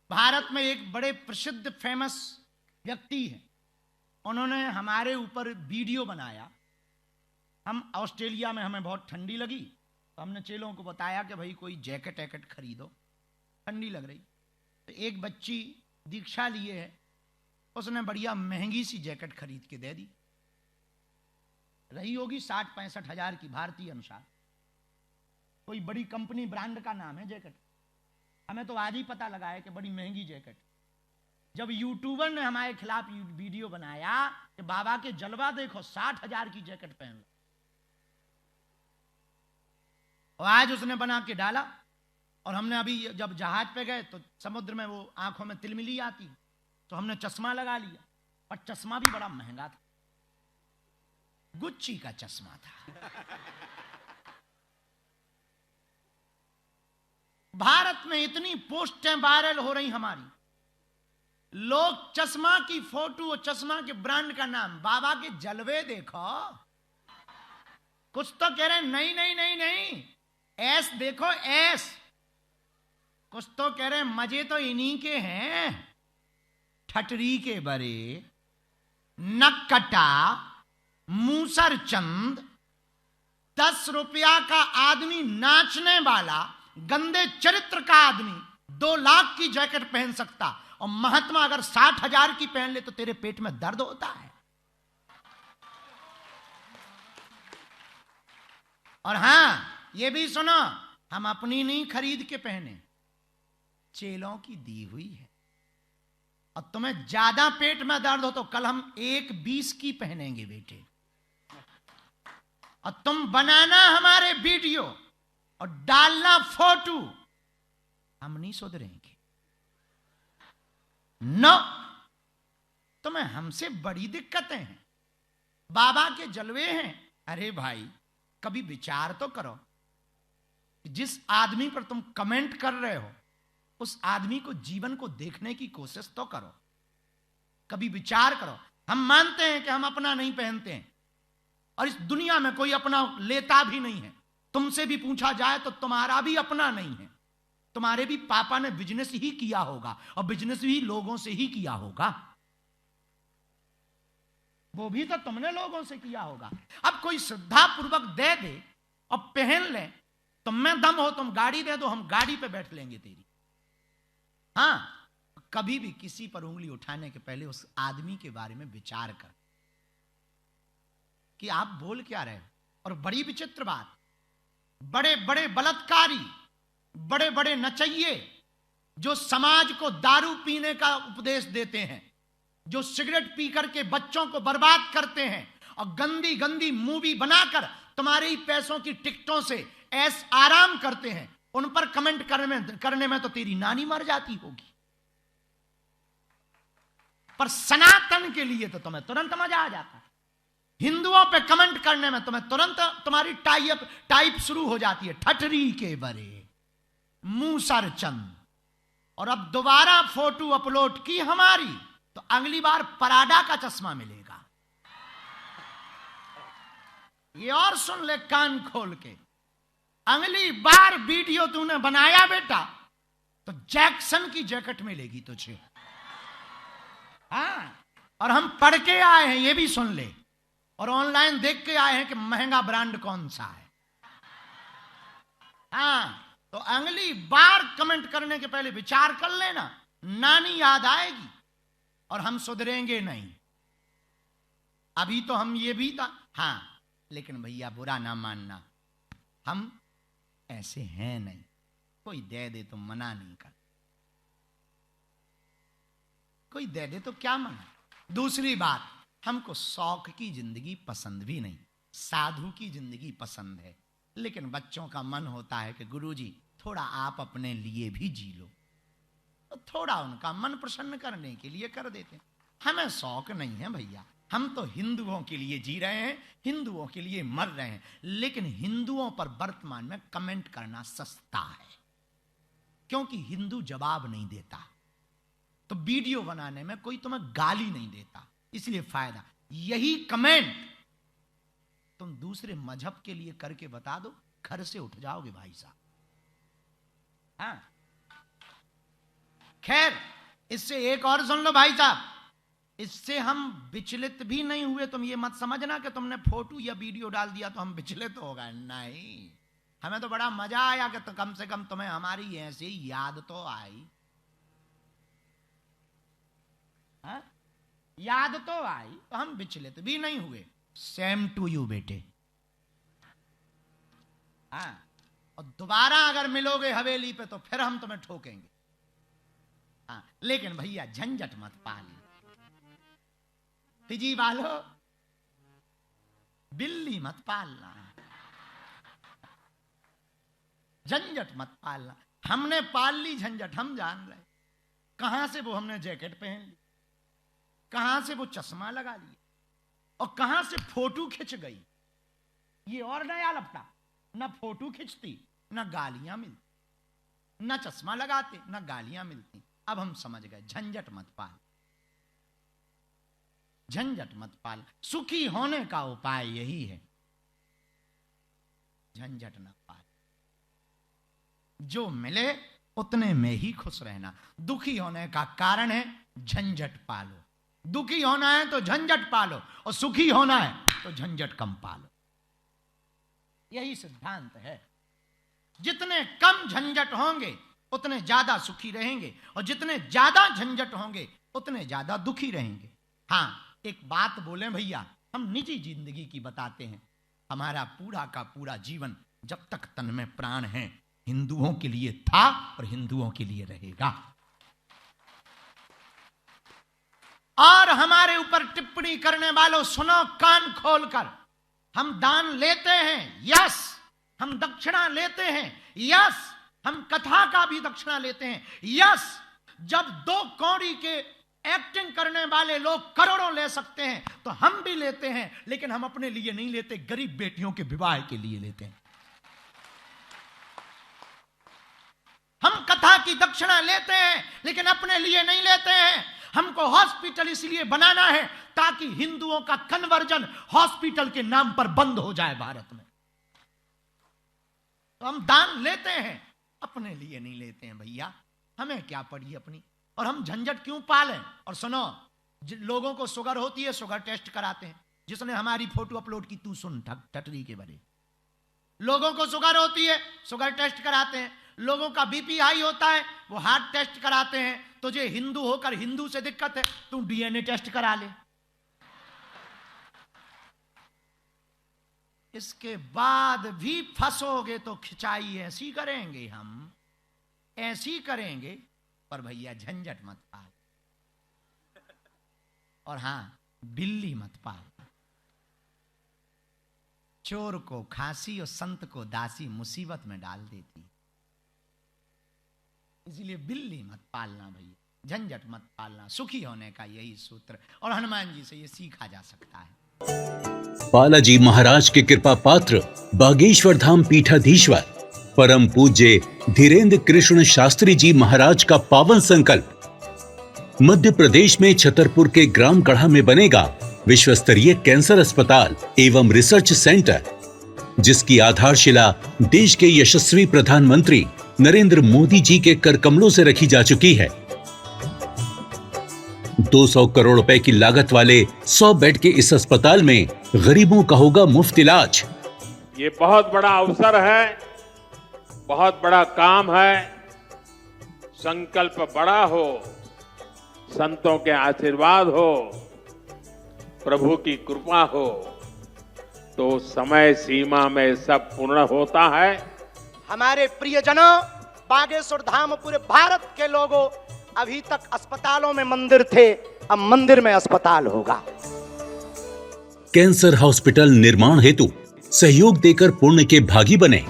भारत में एक बड़े प्रसिद्ध फेमस व्यक्ति हैं, उन्होंने हमारे ऊपर वीडियो बनाया। हम ऑस्ट्रेलिया में, हमें बहुत ठंडी लगी तो हमने चेलों को बताया कि भाई कोई जैकेट वैकेट खरीदो, ठंडी लग रही। तो एक बच्ची दीक्षा लिए है, उसने बढ़िया महंगी सी जैकेट खरीद के दे दी। रही होगी 60-65 हजार की भारतीय अनुसार, कोई बड़ी कंपनी ब्रांड का नाम है जैकेट। हमें तो आज ही पता लगा है कि बड़ी महंगी जैकेट। जब यूट्यूबर ने हमारे खिलाफ वीडियो बनाया कि बाबा के जलवा देखो, 60 हजार की जैकेट पहन लो, और आज उसने बना के डाला। और हमने अभी जब जहाज पे गए तो समुद्र में वो आंखों में तिलमिली आती, तो हमने चश्मा लगा लिया, और चश्मा भी बड़ा महंगा था, गुच्ची का चश्मा था। भारत में इतनी पोस्टें वायरल हो रही हमारी, लोग चश्मा की फोटो और चश्मा के ब्रांड का नाम, बाबा के जलवे देखो, कुछ तो कह रहे नहीं नहीं नहीं नहीं, ऐस देखो ऐस, कुछ तो कह रहे मजे तो इन्हीं के हैं, ठटरी के बरे, नक्कटा, मूसर चंद, 10 रुपया का आदमी, नाचने वाला, गंदे चरित्र का आदमी 2 लाख की जैकेट पहन सकता, और महात्मा अगर 60 हजार की पहन ले तो तेरे पेट में दर्द होता है। और हां, ये भी सुनो, हम अपनी नहीं खरीद के पहने, चेलों की दी हुई है। और तुम्हें ज्यादा पेट में दर्द हो तो कल हम 1.20 की पहनेंगे बेटे, और तुम बनाना हमारे वीडियो और डालना फोटो, हम नहीं सुधरेंगे। नो, तुम्हें हमसे बड़ी दिक्कतें हैं, बाबा के जलवे हैं। अरे भाई, कभी विचार तो करो, जिस आदमी पर तुम कमेंट कर रहे हो उस आदमी को, जीवन को देखने की कोशिश तो करो, कभी विचार करो। हम मानते हैं कि हम अपना नहीं पहनते हैं, और इस दुनिया में कोई अपना लेता भी नहीं है। तुमसे भी पूछा जाए तो तुम्हारा भी अपना नहीं है, तुम्हारे भी पापा ने बिजनेस ही किया होगा, और बिजनेस भी लोगों से ही किया होगा, वो भी तो तुमने लोगों से किया होगा। अब कोई श्रद्धा पूर्वक दे दे और पहन ले, तुम में दम हो तुम गाड़ी दे दो, हम गाड़ी पे बैठ लेंगे तेरी। हां, कभी भी किसी पर उंगली उठाने के पहले उस आदमी के बारे में विचार कर कि आप बोल क्या रहे हो। और बड़ी विचित्र बात, बड़े बड़े बलात्कारी, बड़े बड़े नचइये जो समाज को दारू पीने का उपदेश देते हैं, जो सिगरेट पी करके बच्चों को बर्बाद करते हैं, और गंदी गंदी मूवी बनाकर तुम्हारे ही पैसों की टिकटों से ऐस आराम करते हैं, उन पर कमेंट करने में तो तेरी नानी मर जाती होगी, पर सनातन के लिए तो तुम्हें तुरंत मजा आ जाता है। हिंदुओं पे कमेंट करने में तुम्हें तुरंत तुम्हारी टाइप शुरू हो जाती है, ठटरी के बरे, मूसर चंद। और अब दोबारा फोटो अपलोड की हमारी तो अगली बार पराडा का चश्मा मिलेगा। ये और सुन ले कान खोल के, अगली बार वीडियो तूने बनाया बेटा तो जैक्सन की जैकेट मिलेगी तुझे। हाँ, और हम पढ़ के आए हैं, ये भी सुन ले, और ऑनलाइन देख के आए हैं कि महंगा ब्रांड कौन सा है। हाँ, तो अगली बार कमेंट करने के पहले विचार कर लेना, नानी याद आएगी और हम सुधरेंगे नहीं। अभी तो हम ये भी था, हाँ, लेकिन भैया बुरा ना मानना, हम ऐसे हैं नहीं, कोई दे दे तो मना नहीं कर, कोई दे दे तो क्या मना। दूसरी बात, हमको शौक की जिंदगी पसंद भी नहीं, साधु की जिंदगी पसंद है। लेकिन बच्चों का मन होता है कि गुरुजी थोड़ा आप अपने लिए भी जी लो, तो थोड़ा उनका मन प्रसन्न करने के लिए कर देते हैं। हमें शौक नहीं है भैया, हम तो हिंदुओं के लिए जी रहे हैं, हिंदुओं के लिए मर रहे हैं। लेकिन हिंदुओं पर वर्तमान में कमेंट करना सस्ता है, क्योंकि हिंदू जवाब नहीं देता, तो वीडियो बनाने में कोई तुम्हें गाली नहीं देता, इसलिए फायदा। यही कमेंट तुम दूसरे मजहब के लिए करके बता दो, घर से उठ जाओगे भाई साहब। हाँ, खैर, इससे एक और सुन लो भाई साहब, इससे हम विचलित भी नहीं हुए। तुम ये मत समझना कि तुमने फोटो या वीडियो डाल दिया तो हम विचलित हो गए, नहीं। हमें तो बड़ा मजा आया कि तो कम से कम तुम्हें हमारी ऐसी याद तो आई, हा? याद तो आई, तो हम विचलित भी नहीं हुए। सेम टू यू बेटे। हाँ, और दोबारा अगर मिलोगे हवेली पे तो फिर हम तुम्हें ठोकेंगे। हाँ, लेकिन भैया झंझट मत पाल। फिजी वालों, बिल्ली मत पालना, झंझट मत पालना। हमने पाल ली झंझट, हम जान रहे कहां से वो हमने जैकेट पहन ली, कहां से वो चश्मा लगा लिया, और कहां से फोटो खिंच गई। ये और नया लफड़ा, ना फोटो खिंचती, ना गालियां मिलती, ना चश्मा लगाते, ना गालियां मिलती। अब हम समझ गए, झंझट मत पाल, झंझट मत पाल। सुखी होने का उपाय यही है, झंझट न पाल। जो मिले उतने में ही खुश रहना। दुखी होने का कारण है झंझट पालो। दुखी होना है तो झंझट पालो, और सुखी होना है तो झंझट कम पालो। यही सिद्धांत है। जितने कम झंझट होंगे उतने ज्यादा सुखी रहेंगे, और जितने ज्यादा झंझट होंगे उतने ज्यादा दुखी रहेंगे। हाँ, एक बात बोले भैया, हम निजी जिंदगी की बताते हैं। हमारा पूरा का पूरा जीवन जब तक तन में प्राण है हिंदुओं के लिए था और हिंदुओं के लिए रहेगा। और हमारे ऊपर टिप्पणी करने वालों, सुनो कान खोलकर, हम दान लेते हैं, यस। हम दक्षिणा लेते हैं, यस। हम कथा का भी दक्षिणा लेते हैं, यस। जब 2 कौड़ी के एक्टिंग करने वाले लोग करोड़ों ले सकते हैं तो हम भी लेते हैं, लेकिन हम अपने लिए नहीं लेते, गरीब बेटियों के विवाह के लिए लेते हैं। हम कथा की दक्षिणा लेते हैं लेकिन अपने लिए नहीं लेते हैं। हमको हॉस्पिटल इसलिए बनाना है ताकि हिंदुओं का कन्वर्जन हॉस्पिटल के नाम पर बंद हो जाए भारत में। तो हम दान लेते हैं, अपने लिए नहीं लेते हैं भैया। हमें क्या पड़ी अपनी, और हम झंझट क्यों पालें। और सुनो, लोगों को शुगर होती है, शुगर टेस्ट कराते हैं। जिसने हमारी फोटो अपलोड की, तू सुन ठटरी के बड़े। लोगों को शुगर होती है, शुगर टेस्ट कराते हैं। लोगों का बीपी हाई होता है, वो हार्ट टेस्ट कराते हैं। तुझे हिंदू होकर हिंदू से दिक्कत है, तू डीएनए टेस्ट करा ले। इसके बाद भी फंसोगे तो खिंचाई ऐसी करेंगे, हम ऐसी करेंगे। पर भैया झंझट मत पाल, और हां, बिल्ली मत पाल। चोर को खांसी और संत को दासी मुसीबत में डाल देती, इसलिए बिल्ली मत पालना भैया, झंझट मत पालना। सुखी होने का यही सूत्र, और हनुमान जी से ये सीखा जा सकता है। बालाजी महाराज के कृपा पात्र बागेश्वर धाम पीठाधीश्वर परम पूज्य धीरेन्द्र कृष्ण शास्त्री जी महाराज का पावन संकल्प। मध्य प्रदेश में छतरपुर के ग्राम गढ़ा में बनेगा विश्व स्तरीय कैंसर अस्पताल एवं रिसर्च सेंटर, जिसकी आधारशिला देश के यशस्वी प्रधानमंत्री नरेंद्र मोदी जी के कर कमलों से रखी जा चुकी है। 200 करोड़ रुपए की लागत वाले 100 बेड के इस अस्पताल में गरीबों का होगा मुफ्त इलाज। ये बहुत बड़ा अवसर है, बहुत बड़ा काम है। संकल्प बड़ा हो, संतों के आशीर्वाद हो, प्रभु की कृपा हो, तो समय सीमा में सब पूर्ण होता है। हमारे प्रियजनों, बागेश्वर धाम पूरे भारत के लोगों, अभी तक अस्पतालों में मंदिर थे, अब मंदिर में अस्पताल होगा। कैंसर हॉस्पिटल निर्माण हेतु सहयोग देकर पुण्य के भागी बने।